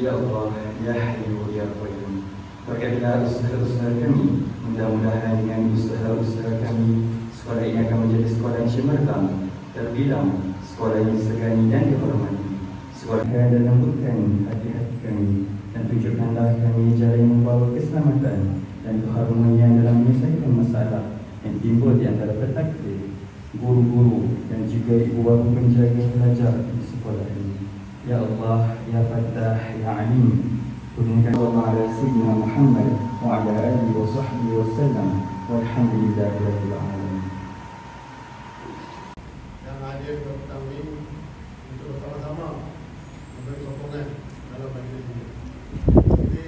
Ya Allah, Ya Hayyu Ya Qayyum, berkatilah usaha-usaha kami. Mudah-mudahan dengan usaha-usaha kami, sekolah ini akan menjadi sekolah yang cemerlang, terbilang, sekolah yang disegani dan dihormati. Sekolah dan lembutkan hati-hati kami, dan tunjukkanlah kami jalan yang membawa keselamatan dan keharmonian dalam menyelesaikan masalah yang timbul di antara petakdir, guru-guru dan juga ibu bapa penjaga pelajar di sekolah ini. Ya Allah, Ya Fattah, Ya Alim, turunkan wa ala sayyidina Muhammad wa ala alihi wa sahbihi wa sallam, walhamdulillahi rabbil alamin. Yang hadir kami untuk bersama-sama memberi sokongan dalam majlis ini. Jadi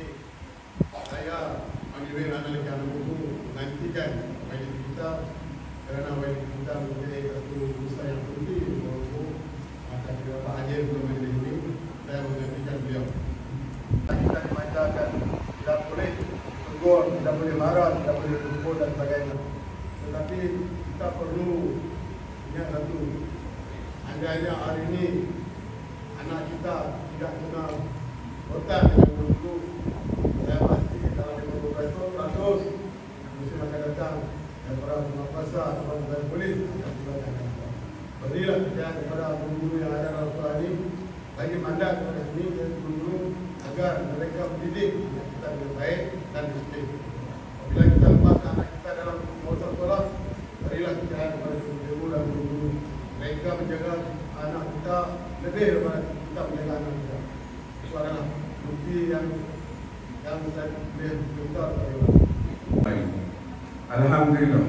saya Amir Analika Namuku menantikan majlis kita kerana majlis kita mempunyai satu usaha yang penting untuk akan Bapak hadir ke majlis ini. Saya menantikan beliau. Kita dimanjakan, tidak boleh tegur, tidak boleh marah, tidak boleh pukul dan sebagainya. Tetapi kita perlu ingat satu, andainya hari ini anak kita tidak kenal otak dengan guru, saya pasti dalam 50% musim akan datang dan para penguasa dan polis akan silakan. Berilah kepercayaan kepada guru-guru yang ada dalam sekolah ini, bagi mandat kepada ini dan guru agar mereka mendidik kita dengan baik dan disiplin. Apabila kita lepaskan anak kita dalam kawasan sekolah, berilah kepercayaan kepada guru dan guru-guru. Mereka menjaga anak kita lebih daripada kita menjaga anak kita. Itu adalah bukti yang saya boleh minta kepada. Alhamdulillah,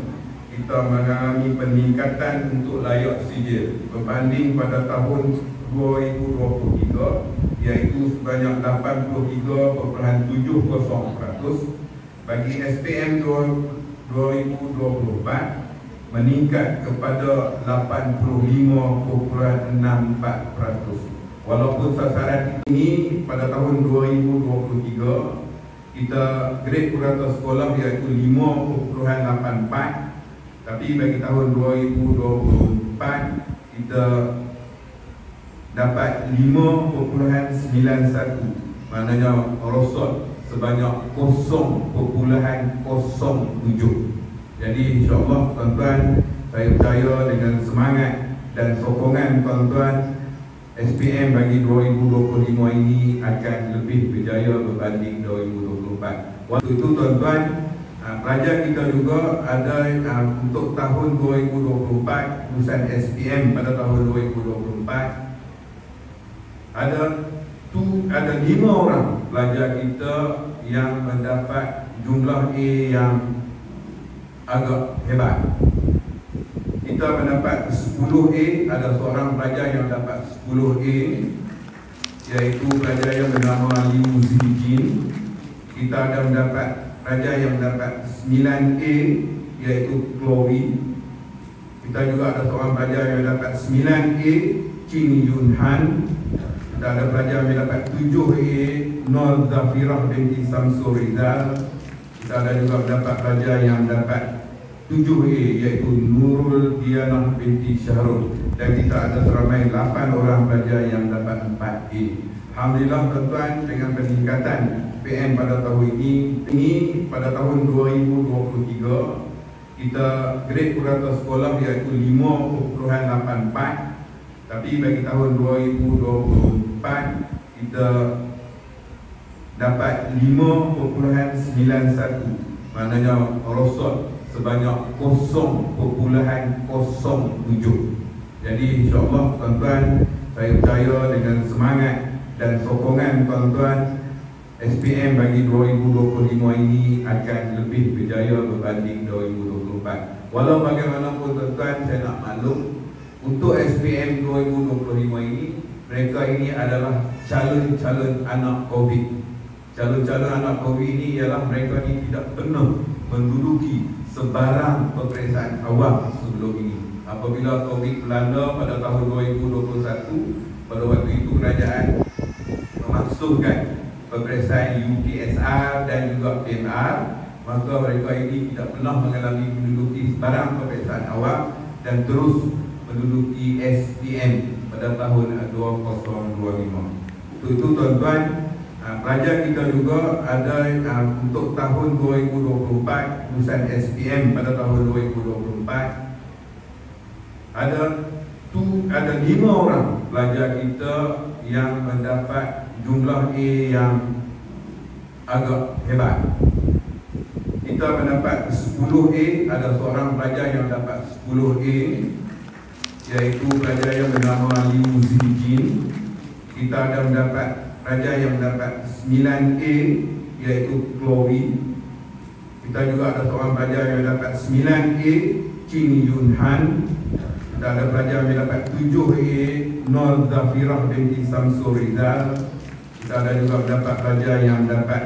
kita mengalami peningkatan untuk layak sijil berbanding pada tahun 2023, iaitu sebanyak 83.70%. Bagi SPM 2024 meningkat kepada 85.64%. Walaupun sasaran ini pada tahun 2023 kita grade purata sekolah iaitu 5.84, tapi bagi tahun 2024 kita dapat 5.91, maknanya rosot sebanyak 0.07. Jadi insyaAllah tuan-tuan, saya percaya dengan semangat dan sokongan tuan-tuan, SPM bagi 2025 ini akan lebih berjaya berbanding 2024. Waktu itu tuan-tuan, pelajar kita juga ada untuk tahun 2024, lulusan SPM pada tahun 2024 ada 5 orang pelajar kita yang mendapat jumlah A yang agak hebat. Kita mendapat 10A, ada seorang pelajar yang dapat 10A, iaitu pelajar yang bernama Liu Zijin. Kita ada mendapat pelajar yang mendapat 9A, iaitu Chloe. Kita juga ada seorang pelajar yang dapat 9A, Chin Yun Han. Kita ada pelajar yang dapat 7A, Nur Zafirah binti Samsul Rizal. Kita ada juga mendapat pelajar yang dapat 7A, iaitu Nurul Dianah binti Syahrul. Dan kita ada seramai 8 orang pelajar yang dapat 4A. Alhamdulillah tuan-tuan, dengan peningkatan PM pada tahun ini pada tahun 2023 kita grade purata sekolah iaitu 5.84, tapi bagi tahun 2024 kita dapat 5.91, maknanya rosot sebanyak 0.07. Jadi insyaAllah tuan-tuan, saya percaya dengan semangat dan sokongan tuan-tuan, SPM bagi 2025 ini akan lebih berjaya berbanding 2024. Walau bagaimanapun tuan-tuan, saya nak maklum, untuk SPM 2025 ini, mereka ini adalah calon-calon anak COVID. Calon-calon anak COVID ini ialah mereka ini tidak pernah menduduki sebarang peperiksaan awal sebelum ini. Apabila COVID melanda pada tahun 2021, pada waktu itu kerajaan memasukkan peperiksaan UPSR dan juga PMR, maka mereka ini tidak pernah mengalami menduduki sebarang peperiksaan awal dan terus menduduki SPM pada tahun 2025. Untuk itu tuan-tuan, pelajar kita juga ada untuk tahun 2024, lulusan SPM pada tahun 2024 ada 5 orang pelajar kita yang mendapat jumlah A yang agak hebat. Kita mendapat 10A, ada seorang pelajar yang dapat 10A, iaitu pelajar yang bernama Liu Zijin. Kita ada mendapat pelajar yang mendapat 9A, iaitu Chloe. Kita juga ada seorang pelajar yang dapat 9A, Chin Yun Han. Kita ada pelajar yang dapat 7A, Nur Zafirah binti Samsul Rizal. Kita ada juga mendapat pelajar yang dapat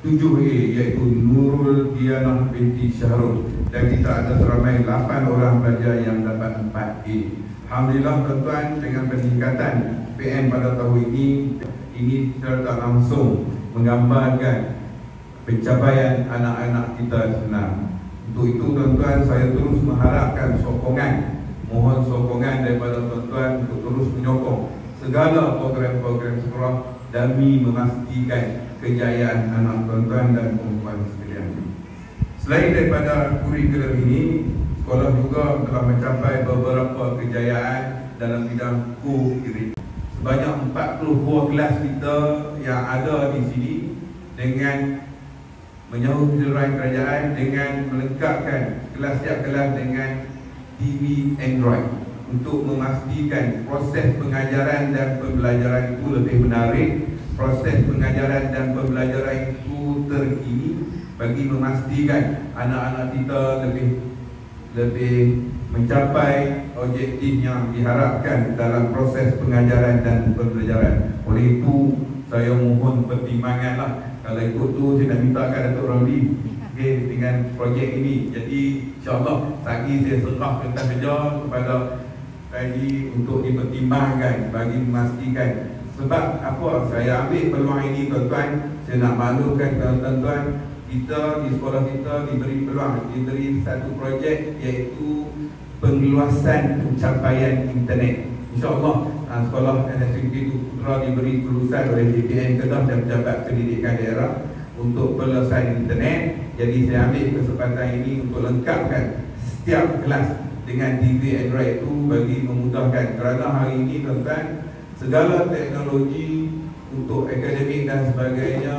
7A, iaitu Nurul Dianah binti Syahrul. Dan kita ada seramai 8 orang pelajar yang dapat 4A. Alhamdulillah tuan-tuan, dengan peningkatan PM pada tahun ini secara tak langsung menggambarkan pencapaian anak-anak kita sebenarnya. Untuk itu tuan-tuan, saya terus mengharapkan sokongan, mohon sokongan daripada tuan-tuan untuk terus menyokong segala program-program sekolah demi memastikan kejayaan anak tuan-tuan dan perempuan sekalian. Selain daripada kurikulum ini, sekolah juga telah mencapai beberapa kejayaan dalam bidang co-curriculum. Sebanyak 40 buah kelas kita yang ada di sini dengan menyahut pilihan kerajaan dengan melengkapkan setiap kelas dengan TV Android untuk memastikan proses pengajaran dan pembelajaran itu lebih menarik, proses pengajaran dan pembelajaran itu terkini bagi memastikan anak-anak kita lebih mencapai objektif yang diharapkan dalam proses pengajaran dan pembelajaran. Oleh itu, saya mohon pertimbanganlah. Kalau ikut tu, saya nak mintakan Datuk Ramli dengan projek ini. Jadi, insyaAllah, lagi saya serah kertas kerja kepada Kaji untuk dipertimbangkan bagi memastikan. Sebab apa saya ambil peluang ini, tuan-tuan, saya nak maklumkan tuan-tuan, kita di sekolah kita diberi peluang, diberi satu projek iaitu pengeluasan pencapaian internet. InsyaAllah sekolah NSMK Putra diberi kelulusan oleh JPN Kedah dan Pejabat Pendidikan Daerah untuk penyelesaian internet. Jadi saya ambil kesempatan ini untuk lengkapkan setiap kelas dengan TV Android itu bagi memudahkan. Kerana hari ini tuan-tuan, segala teknologi untuk akademik dan sebagainya,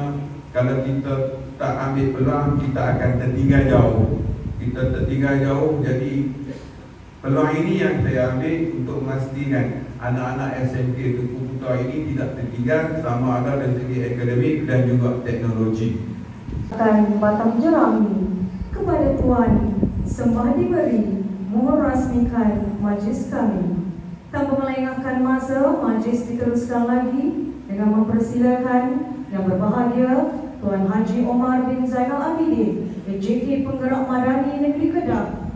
kalau kita tak ambil peluang, kita akan tertinggal jauh. Kita tertinggal jauh. Jadi peluang ini yang saya ambil untuk memastikan anak-anak SMK Tunku Putra ini tidak tertinggal sama ada dari segi akademik dan juga teknologi. Akan batang jeram ini kepada Tuan sembah diberi, mohon rasmikan majlis kami. Tanpa melengahkan masa, majlis diteruskan lagi dengan mempersilakan yang berbahagia Tuan Haji Omar bin Zainal Abidin, PJK Penggerak Madani Negeri Kedah,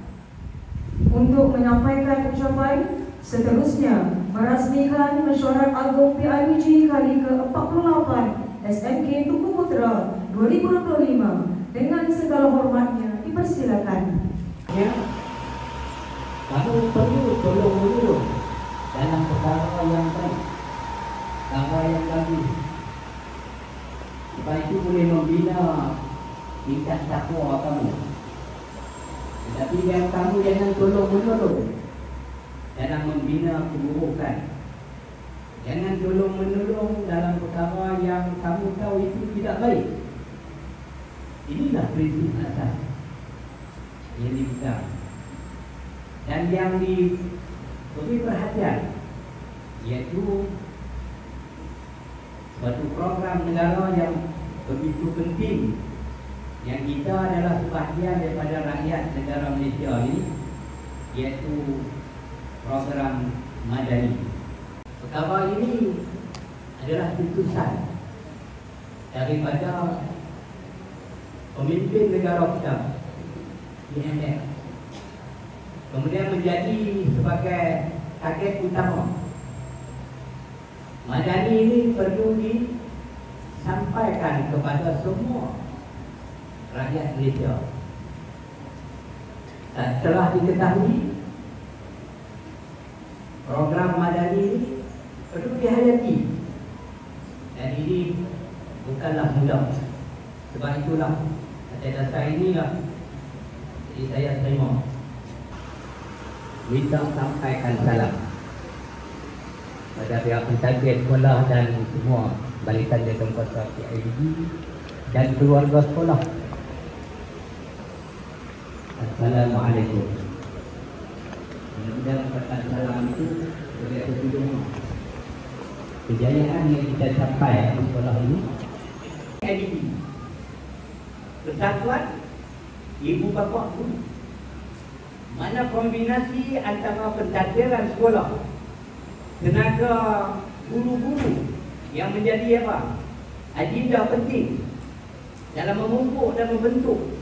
untuk menyampaikan ucapan. Seterusnya merasmikan Mesyuarat Agung PIBG kali ke-48 SMK Tunku Putra 2025 dengan segala hormatnya dipersilakan. Ya, kamu perlu tolong-menolong dalam perkara yang baik, perkara yang bagus. Supaya itu boleh membina tingkat takwa kamu. Tetapi yang kamu jangan tolong-menolong dalam membina keburukan. Jangan tolong-menolong dalam perkara yang kamu tahu itu tidak baik. Inilah prinsip asas yang dipegang dan yang diberi perhatian, iaitu suatu program negara yang begitu penting yang kita adalah sebahagian daripada rakyat negara Malaysia ini, iaitu program Madani. Perkara ini adalah putusan daripada pemimpin negara kita, IMF, kemudian menjadi sebagai target utama. Madani ini perlu disampaikan kepada semua rakyat Malaysia. Setelah diketahui, program Madani ini perlu dihayati, dan ini bukanlah mudah. Sebab itulah atas dasar inilah jadi saya terima minta sampaikan salam pada pihak pentadbir sekolah dan semua barisan Jabatan Kuasa PIBG dan keluarga sekolah. Assalamualaikum. Mudah-mudahan perkataan salam itu boleh bertudung kejayaan yang kita capai di sekolah ini. PIBG Persatuan Ibu Bapa Guru, mana kombinasi antara pentadbiran sekolah, tenaga guru-guru yang menjadi apa? Agenda penting dalam memupuk dan membentuk,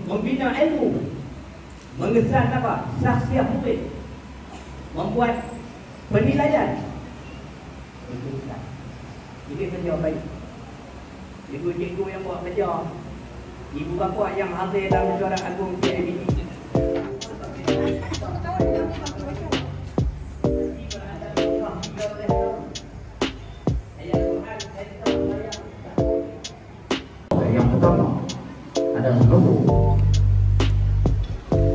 membina ilmu, mengesan apa? Saksiah murid, membuat penilaian. Ini kerja baik. Cikgu-cikgu yang buat kerja, ibu bapa yang hadir dalam mesyuarat agung PIBG. Yang pertama adalah nombor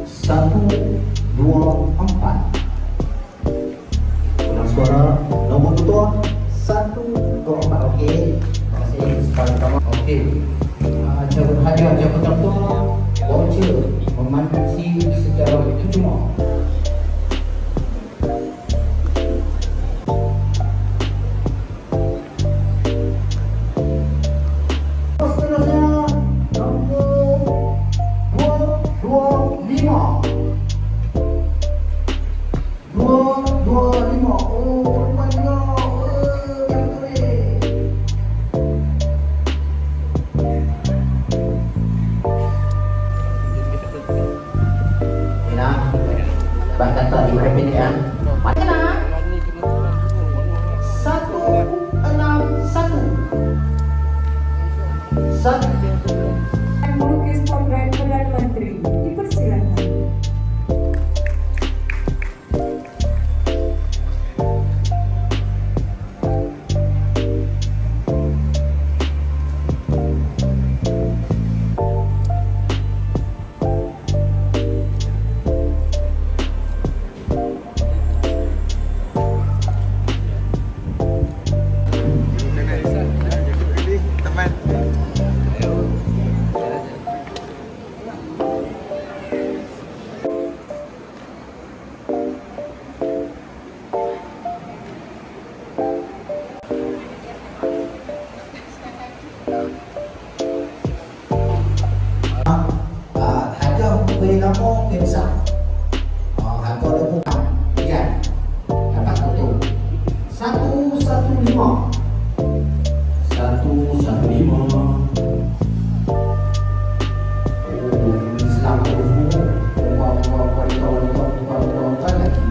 124. Ulang suara nombor ketua 124. Okey. Terima kasih sekali pertama. Okey. Hadiah jabatan ketua voucher memanfaatkan secara cuma. Kata di perpindahan mana 161 Melukis potret Perdana Menteri dipersilakan. Hadiah beri nama Kemsa. Harga RM20. Kemudian dapat tutup 115. 115. Selamat berhubung. Buat lagi.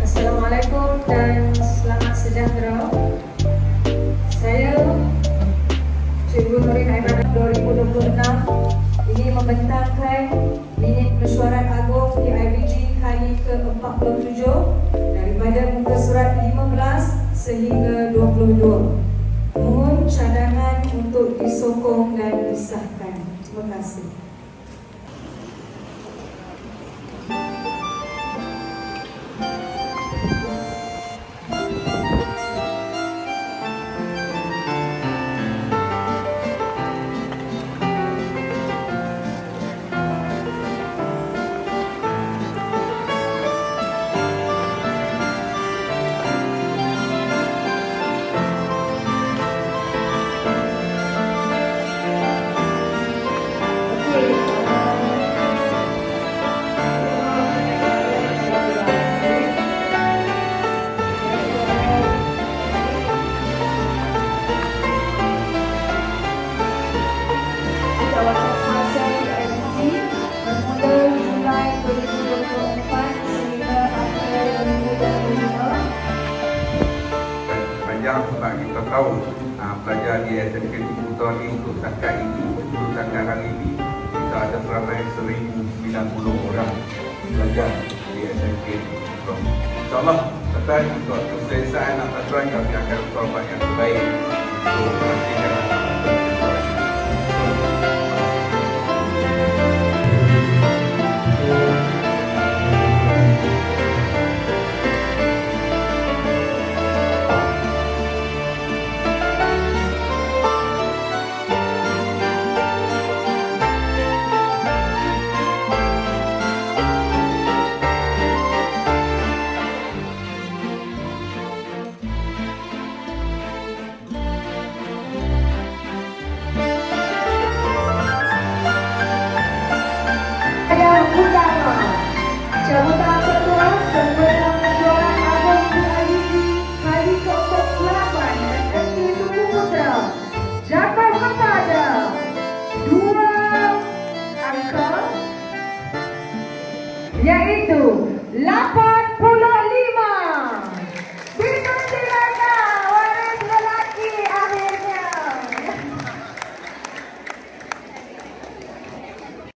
Assalamualaikum dan selamat sejahtera. Saya Cikgu Nurin Aiman 2026 ingin membentangkan minit mesyuarat agung PIBG kali ke-47 daripada muka surat 15 sehingga 22. Mohon cadangan untuk disokong dan disahkan. Terima kasih. Okey, tahu pelajar di SMK Putra ni untuk setakat ini, untuk setakat hari ini kita ada seramai 1,090 orang pelajar di SMK Putra. InsyaAllah tuan untuk keselesaan tuan kami akan usahakan yang terbaik untuk memastikan Jabatan Ketua Sempena Kejuaraan Agung PIBC kali ke-48 SMK Tungku Putra jatuh kepada 2 angka, yaitu 85.